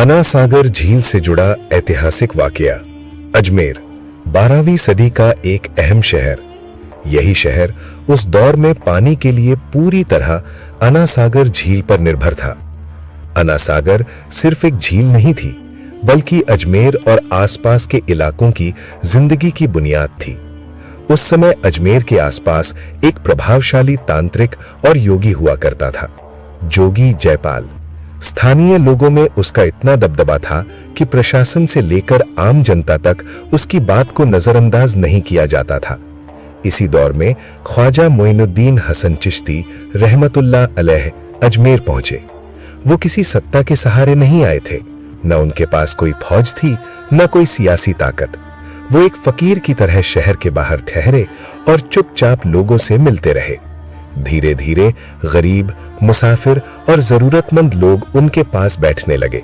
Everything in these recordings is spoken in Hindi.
अना सागर झील से जुड़ा ऐतिहासिक वाकया। अजमेर 12वीं सदी का एक अहम शहर। यही शहर उस दौर में पानी के लिए पूरी तरह अना सागर झील पर निर्भर था। अना सागर सिर्फ एक झील नहीं थी, बल्कि अजमेर और आसपास के इलाकों की जिंदगी की बुनियाद थी। उस समय अजमेर के आसपास एक प्रभावशाली तांत्रिक और योगी हुआ करता था, जोगी जयपाल। स्थानीय लोगों में उसका इतना दबदबा था कि प्रशासन से लेकर आम जनता तक उसकी बात को नजरअंदाज नहीं किया जाता था। इसी दौर में ख्वाजा मोइनुद्दीन हसन चिश्ती रहमतुल्लाह अलैह अजमेर पहुंचे। वो किसी सत्ता के सहारे नहीं आए थे, न उनके पास कोई फौज थी, न कोई सियासी ताकत। वो एक फकीर की तरह शहर के बाहर ठहरे और चुपचाप लोगों से मिलते रहे। धीरे धीरे गरीब, मुसाफिर और जरूरतमंद लोग उनके पास बैठने लगे।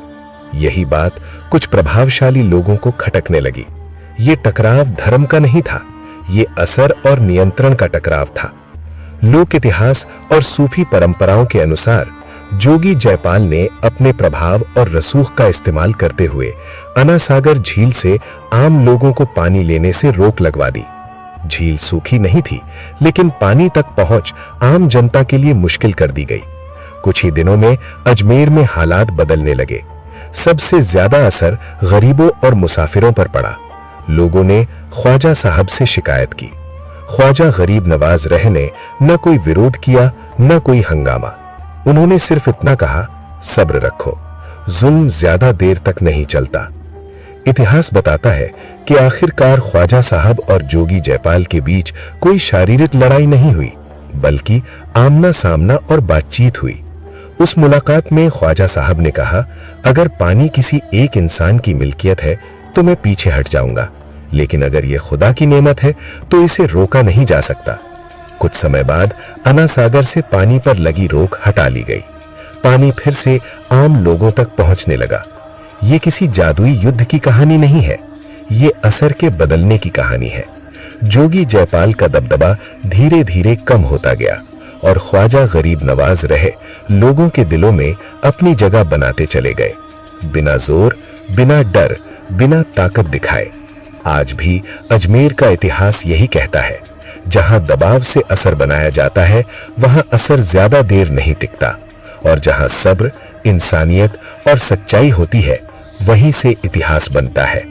यही बात कुछ प्रभावशाली लोगों को खटकने लगी। ये टकराव धर्म का नहीं था, ये असर और नियंत्रण का टकराव था। लोक इतिहास और सूफी परंपराओं के अनुसार जोगी जयपाल ने अपने प्रभाव और रसूख का इस्तेमाल करते हुए अना सागर झील से आम लोगों को पानी लेने से रोक लगवा दी। झील सूखी नहीं थी, लेकिन पानी तक पहुंच आम जनता के लिए मुश्किल कर दी गई। कुछ ही दिनों में अजमेर में हालात बदलने लगे। सबसे ज्यादा असर गरीबों और मुसाफिरों पर पड़ा। लोगों ने ख्वाजा साहब से शिकायत की। ख्वाजा गरीब नवाज रह ने न कोई विरोध किया, न कोई हंगामा। उन्होंने सिर्फ इतना कहा, सब्र रखो, जुल्म ज्यादा देर तक नहीं चलता। इतिहास बताता है कि आखिरकार ख्वाजा साहब और जोगी जयपाल के बीच कोई शारीरिक लड़ाई नहीं हुई, बल्कि आमना सामना और बातचीत हुई। उस मुलाकात में ख्वाजा साहब ने कहा, अगर पानी किसी एक इंसान की मिल्कियत है तो मैं पीछे हट जाऊंगा, लेकिन अगर यह खुदा की नेमत है तो इसे रोका नहीं जा सकता। कुछ समय बाद अना सागर से पानी पर लगी रोक हटा ली गई। पानी फिर से आम लोगों तक पहुंचने लगा। ये किसी जादुई युद्ध की कहानी नहीं है, ये असर के बदलने की कहानी है। जोगी जयपाल का दबदबा धीरे धीरे कम होता गया और ख्वाजा गरीब नवाज रहे लोगों के दिलों में अपनी जगह बनाते चले गए, बिना जोर, बिना डर, बिना ताकत दिखाए। आज भी अजमेर का इतिहास यही कहता है, जहां दबाव से असर बनाया जाता है वहां असर ज्यादा देर नहीं टिकता, और जहां सब्र, इंसानियत और सच्चाई होती है वहीं से इतिहास बनता है।